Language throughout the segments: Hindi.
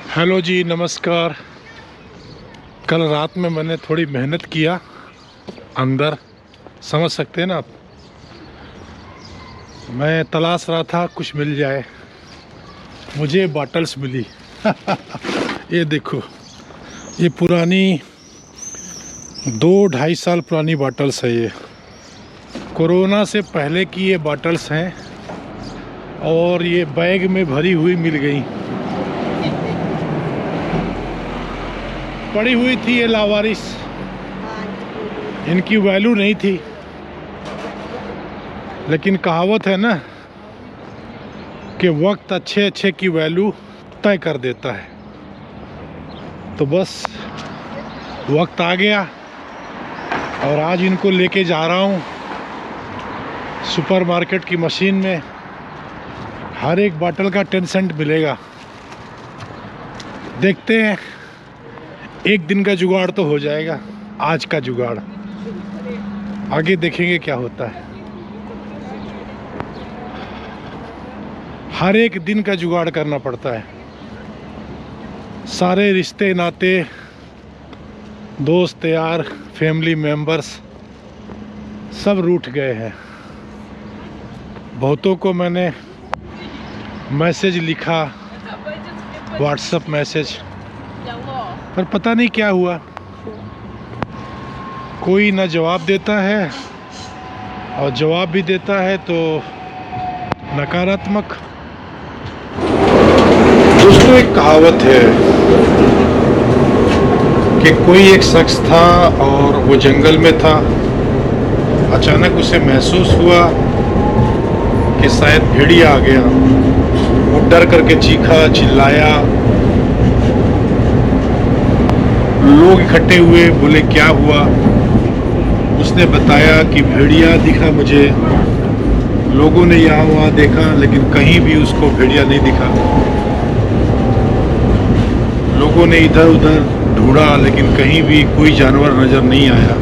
हेलो जी, नमस्कार। कल रात में मैंने थोड़ी मेहनत किया अंदर, समझ सकते हैं ना आप। मैं तलाश रहा था कुछ मिल जाए, मुझे बॉटल्स मिली। ये देखो, ये पुरानी 2-2.5 साल पुरानी बॉटल्स है। ये कोरोना से पहले की ये बॉटल्स हैं और ये बैग में भरी हुई मिल गई। पड़ी हुई थी ये लावारिस, इनकी वैल्यू नहीं थी, लेकिन कहावत है ना कि वक्त अच्छे अच्छे की वैल्यू तय कर देता है। तो बस वक्त आ गया और आज इनको लेके जा रहा हूँ सुपरमार्केट की मशीन में। हर एक बॉटल का 10 सेंट मिलेगा। देखते हैं, एक दिन का जुगाड़ तो हो जाएगा, आज का जुगाड़। आगे देखेंगे क्या होता है। हर एक दिन का जुगाड़ करना पड़ता है। सारे रिश्ते नाते, दोस्त यार, फैमिली मेंबर्स सब रूठ गए हैं। बहुतों को मैंने मैसेज लिखा, व्हाट्सएप मैसेज, पर पता नहीं क्या हुआ। कोई ना जवाब देता है, और जवाब भी देता है तो नकारात्मक। दोस्तों, एक कहावत है कि कोई एक शख्स था और वो जंगल में था। अचानक उसे महसूस हुआ कि शायद भेड़िया आ गया। वो डर करके चीखा, चिल्लाया। लोग इकट्ठे हुए, बोले क्या हुआ। उसने बताया कि भेड़िया दिखा मुझे। लोगों ने यहाँ वहाँ देखा, लेकिन कहीं भी उसको भेड़िया नहीं दिखा। लोगों ने इधर उधर ढूंढा, लेकिन कहीं भी कोई जानवर नज़र नहीं आया।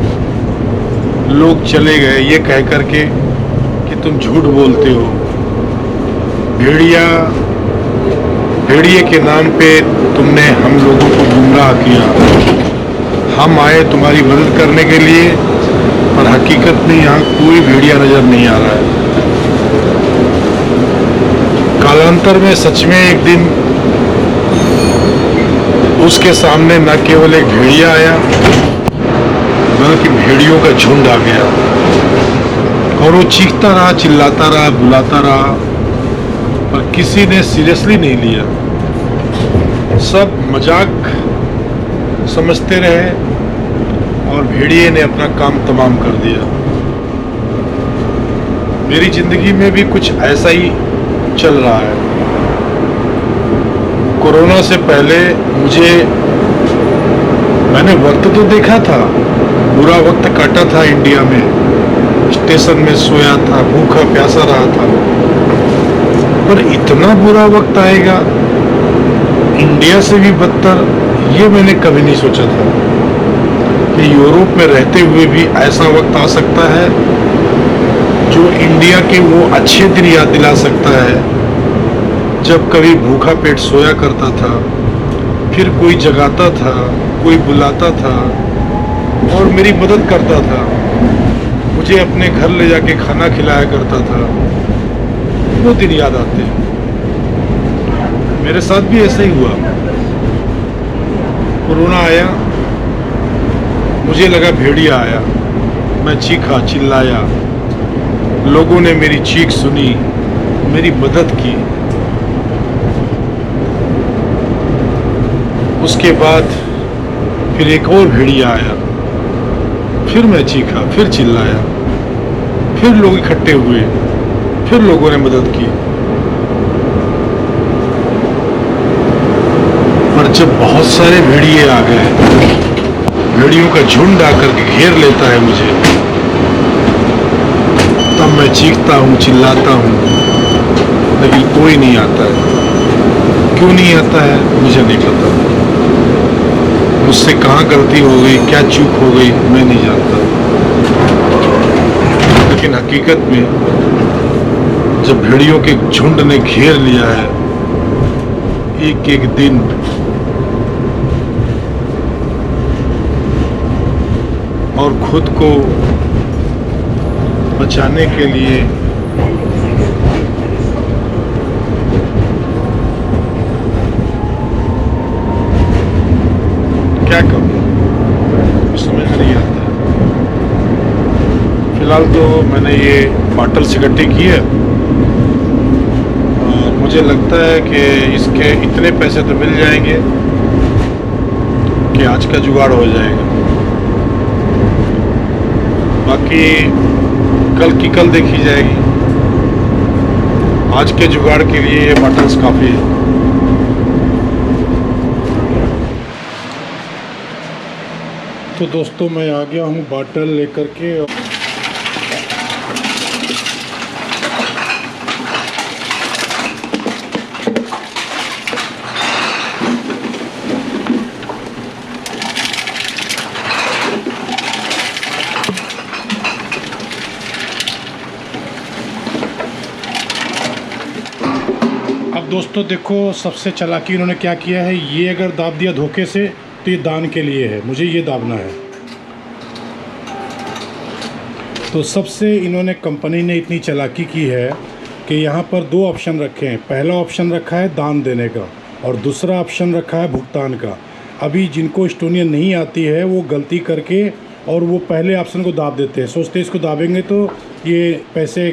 लोग चले गए ये कह करके कि तुम झूठ बोलते हो। भेड़िए के नाम पे तुमने हम लोगों को गुमराह किया। हम आए तुम्हारी मदद करने के लिए, पर हकीकत में यहाँ कोई भेड़िया नजर नहीं आ रहा है। कालांतर में सच में एक दिन उसके सामने न केवल एक भेड़िया आया, बल्कि भेड़ियों का झुंड आ गया। और वो चीखता रहा, चिल्लाता रहा, बुलाता रहा, पर किसी ने सीरियसली नहीं लिया। सब मजाक समझते रहे और भेड़िए ने अपना काम तमाम कर दिया। मेरी जिंदगी में भी कुछ ऐसा ही चल रहा है। कोरोना से पहले मैंने वक्त तो देखा था, बुरा वक्त काटा था इंडिया में। स्टेशन में सोया था, भूखा प्यासा रहा था, पर इतना बुरा वक्त आएगा, इंडिया से भी बदतर, ये मैंने कभी नहीं सोचा था कि यूरोप में रहते हुए भी ऐसा वक्त आ सकता है जो इंडिया के वो अच्छे दिन याद दिला सकता है जब कभी भूखा पेट सोया करता था, फिर कोई जगाता था, कोई बुलाता था और मेरी मदद करता था, मुझे अपने घर ले जाके खाना खिलाया करता था। वो दिन याद आते हैं। मेरे साथ भी ऐसा ही हुआ। कोरोना आया, मुझे लगा भेड़िया आया। मैं चीखा, चिल्लाया। लोगों ने मेरी चीख सुनी, मेरी मदद की। उसके बाद फिर एक और भेड़िया आया, फिर मैं चीखा, फिर चिल्लाया, फिर लोग इकट्ठे हुए, फिर लोगों ने मदद की। पर जब बहुत सारे भेड़िए आ गए, भेड़ियों का झुंड आकर के घेर लेता है मुझे, तब मैं चीखता हूँ, चिल्लाता हूँ, लेकिन कोई नहीं आता है। क्यों नहीं आता है मुझे नहीं पता। मुझसे कहाँ गलती हो गई, क्या चूक हो गई, मैं नहीं जानता। लेकिन हकीकत में जब भेड़ियों के झुंड ने घेर लिया है, एक एक दिन और खुद को बचाने के लिए क्या करूँ, समझ नहीं आता। फिलहाल तो मैंने ये बॉटल्स इकट्ठी की है और मुझे लगता है कि इसके इतने पैसे तो मिल जाएंगे कि आज का जुगाड़ हो जाएगा। बाकी कल की कल देखी जाएगी। आज के जुगाड़ के लिए ये बॉटल्स काफ़ी है। तो दोस्तों मैं आ गया हूँ बॉटल लेकर के। अब दोस्तों देखो, सबसे चालाकी इन्होंने क्या किया है, ये अगर दाब दिया धोखे से तो ये दान के लिए है, मुझे ये दाबना है। तो सबसे इन्होंने, कंपनी ने इतनी चालाकी की है कि यहाँ पर दो ऑप्शन रखे हैं। पहला ऑप्शन रखा है दान देने का और दूसरा ऑप्शन रखा है भुगतान का। अभी जिनको एस्टोनियन नहीं आती है वो गलती करके और वो पहले ऑप्शन को दाब देते हैं, सोचते हैं इसको दाबेंगे तो ये पैसे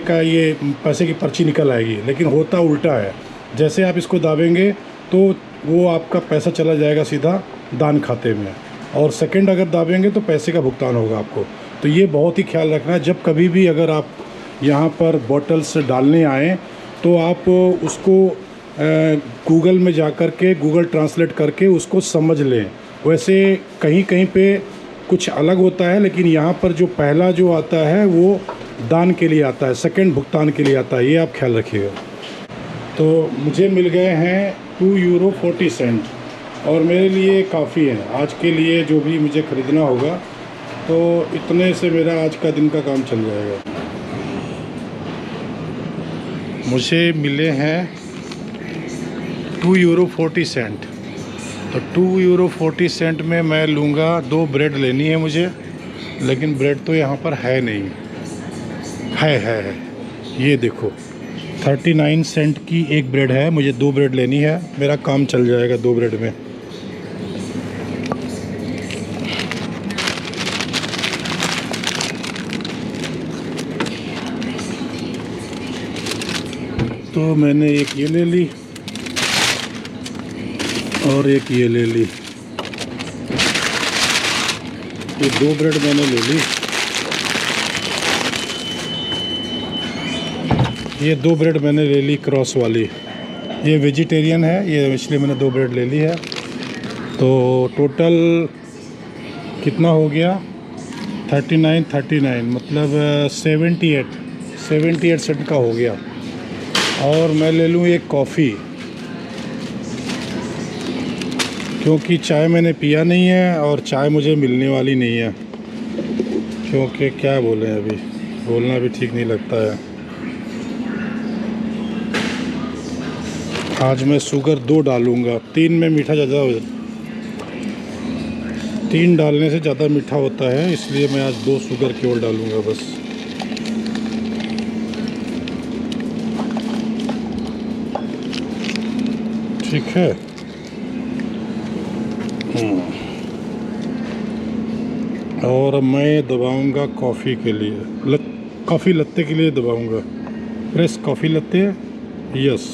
की पर्ची निकल आएगी, लेकिन होता उल्टा है। जैसे आप इसको दाबेंगे तो वो आपका पैसा चला जाएगा सीधा दान खाते में, और सेकंड अगर दाबेंगे तो पैसे का भुगतान होगा आपको। तो ये बहुत ही ख्याल रखना है। जब कभी भी अगर आप यहाँ पर बॉटल्स डालने आएँ तो आप उसको गूगल में जा कर के गूगल ट्रांसलेट करके उसको समझ लें। वैसे कहीं कहीं पे कुछ अलग होता है, लेकिन यहाँ पर जो पहला जो आता है वो दान के लिए आता है, सेकंड भुगतान के लिए आता है, ये आप ख्याल रखिएगा। तो मुझे मिल गए हैं €2.40 और मेरे लिए काफ़ी है आज के लिए, जो भी मुझे ख़रीदना होगा तो इतने से मेरा आज का दिन का काम चल जाएगा। मुझे मिले हैं €2.40। तो €2.40 में मैं लूँगा 2 ब्रेड लेनी है मुझे, लेकिन ब्रेड तो यहाँ पर है नहीं। है ये देखो 39 सेंट की एक ब्रेड है, मुझे 2 ब्रेड लेनी है, मेरा काम चल जाएगा 2 ब्रेड में। तो मैंने एक ये ले ली और एक ये ले ली, ये 2 ब्रेड मैंने ले ली। ये 2 ब्रेड मैंने ले ली क्रॉस वाली, ये वेजिटेरियन है ये, इसलिए मैंने 2 ब्रेड ले ली है। तो टोटल कितना हो गया, 39 मतलब 78 सेंट का हो गया। और मैं ले लूँ एक कॉफ़ी, क्योंकि चाय मैंने पिया नहीं है और चाय मुझे मिलने वाली नहीं है, क्योंकि क्या बोलें, अभी बोलना भी ठीक नहीं लगता है। आज मैं शुगर 2 डालूँगा, 3 में मीठा ज़्यादा हो, 3 डालने से ज़्यादा मीठा होता है, इसलिए मैं आज 2 शुगर केवल डालूँगा बस। ठीक है। और मैं दबाऊँगा कॉफ़ी के लिए, कॉफ़ी लत्ते के लिए दबाऊँगा, प्रेस कॉफ़ी लत्ते, यस।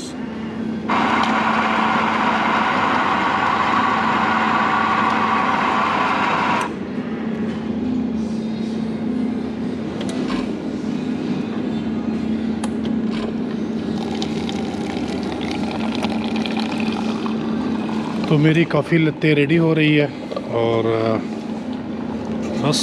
तो मेरी कॉफ़ी लत्ते रेडी हो रही है और बस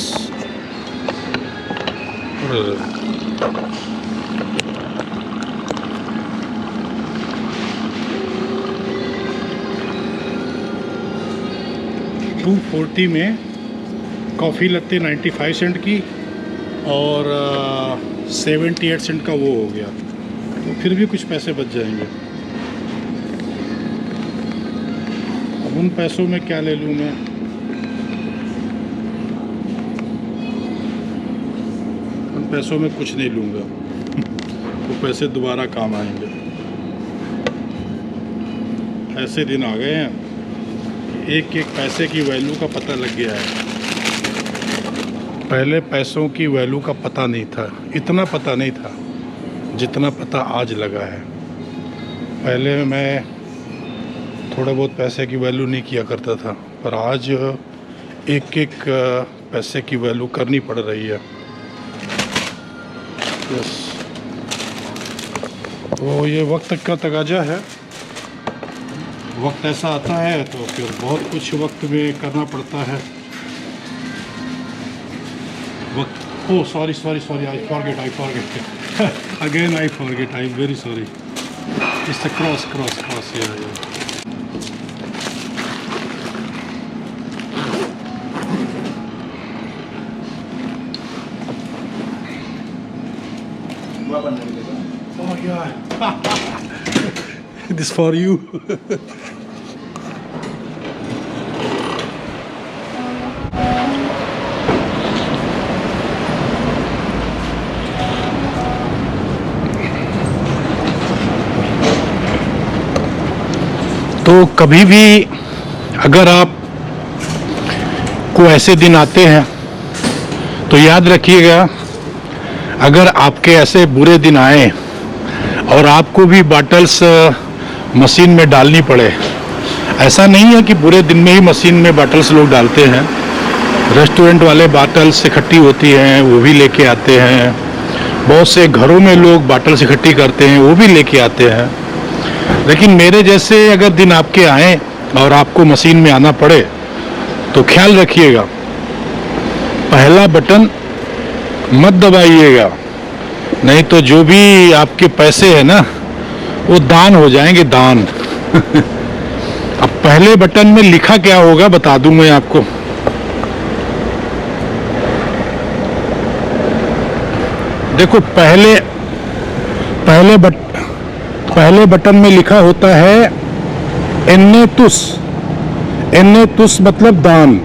$2.40 में कॉफ़ी लत्ते 95 सेंट की और 78 सेंट का वो हो गया, तो फिर भी कुछ पैसे बच जाएंगे। अब उन पैसों में क्या ले लूँ मैं, पैसों में कुछ नहीं लूँगा। वो पैसे दोबारा काम आएंगे। ऐसे दिन आ गए हैं, एक एक पैसे की वैल्यू का पता लग गया है। पहले पैसों की वैल्यू का पता नहीं था, इतना पता नहीं था जितना पता आज लगा है। पहले मैं थोड़ा बहुत पैसे की वैल्यू नहीं किया करता था, पर आज एक एक पैसे की वैल्यू करनी पड़ रही है। यस, तो ये वक्त का तकाजा है। वक्त ऐसा आता है तो फिर बहुत कुछ वक्त में करना पड़ता है। वक्त, oh sorry sorry sorry, I forget again I forget, I am very sorry. It's a cross cross cross, या oh yeah, this for you. तो कभी भी अगर आप को ऐसे दिन आते हैं तो याद रखिएगा, अगर आपके ऐसे बुरे दिन आए और आपको भी बॉटल्स मशीन में डालनी पड़े, ऐसा नहीं है कि बुरे दिन में ही मशीन में बॉटल्स लोग डालते हैं। रेस्टोरेंट वाले बॉटल्स इकट्ठी होती हैं, वो भी लेके आते हैं। बहुत से घरों में लोग बॉटल्स इकट्ठी करते हैं, वो भी लेके आते हैं। लेकिन मेरे जैसे अगर दिन आपके आए और आपको मशीन में आना पड़े तो ख्याल रखिएगा, पहला बटन मत दबाइएगा, नहीं तो जो भी आपके पैसे हैं ना वो दान हो जाएंगे, दान। अब पहले बटन में लिखा क्या होगा बता दूं मैं आपको। देखो, पहले बटन में लिखा होता है एन्नेतुस। एन्नेतुस मतलब दान।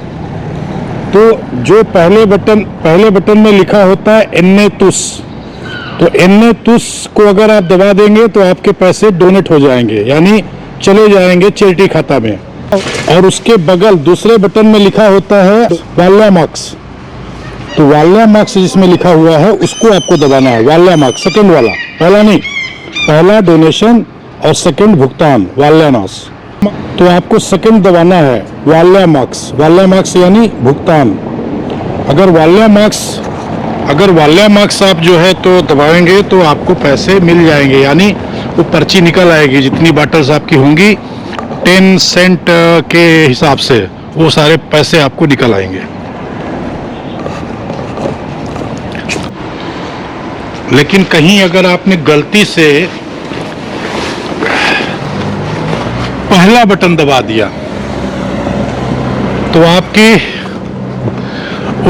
तो जो पहले बटन में लिखा होता है एन्नेतुस, तो एन्नेतुस को अगर आप दबा देंगे तो आपके पैसे डोनेट हो जाएंगे, यानी चले जाएंगे चैरिटी खाता में। और उसके बगल दूसरे बटन में लिखा होता है वाल्या मार्क्स। तो वाल्या मार्क्स जिसमें लिखा हुआ है उसको आपको दबाना है, वाल्या मार्क्स, सेकंड वाला, पहला नहीं। पहला डोनेशन और सेकंड भुगतान, वाल्या मार्क्स। तो आपको सेकंड दबाना है, वाल्या मार्क्स। वाल्या मार्क्स यानी भुगतान। अगर वाल्या मार्क्स आप जो है तो दबाएंगे तो आपको पैसे मिल जाएंगे, यानी वो पर्ची निकल आएगी। जितनी बॉटल्स आपकी होंगी 10 सेंट के हिसाब से वो सारे पैसे आपको निकल आएंगे। लेकिन कहीं अगर आपने गलती से पहला बटन दबा दिया तो आपकी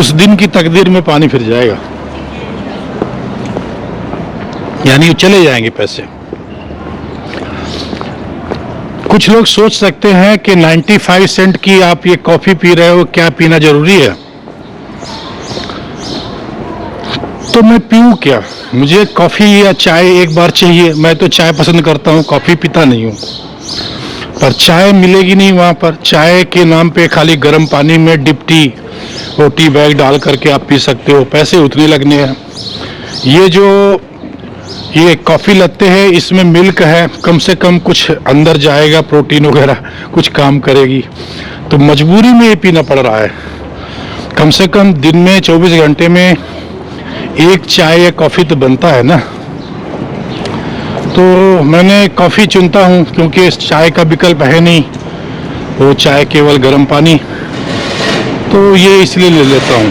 उस दिन की तकदीर में पानी फिर जाएगा, यानी चले जाएंगे पैसे। कुछ लोग सोच सकते हैं कि 95 सेंट की आप ये कॉफी पी रहे हो, क्या पीना जरूरी है? तो मैं पीऊँ क्या? मुझे कॉफी या चाय एक बार चाहिए। मैं तो चाय पसंद करता हूँ, कॉफी पीता नहीं हूँ। पर चाय मिलेगी नहीं वहाँ पर। चाय के नाम पे खाली गर्म पानी में डिप टी, वो टी बैग डाल करके आप पी सकते हो, पैसे उतने लगने हैं। ये कॉफ़ी लत्ते हैं, इसमें मिल्क है, कम से कम कुछ अंदर जाएगा, प्रोटीन वगैरह कुछ काम करेगी। तो मजबूरी में ये पीना पड़ रहा है। कम से कम दिन में 24 घंटे में एक चाय या कॉफ़ी तो बनता है ना। तो मैंने कॉफ़ी चुनता हूँ क्योंकि इस चाय का विकल्प है नहीं, वो चाय केवल गर्म पानी, तो ये इसलिए ले लेता हूँ।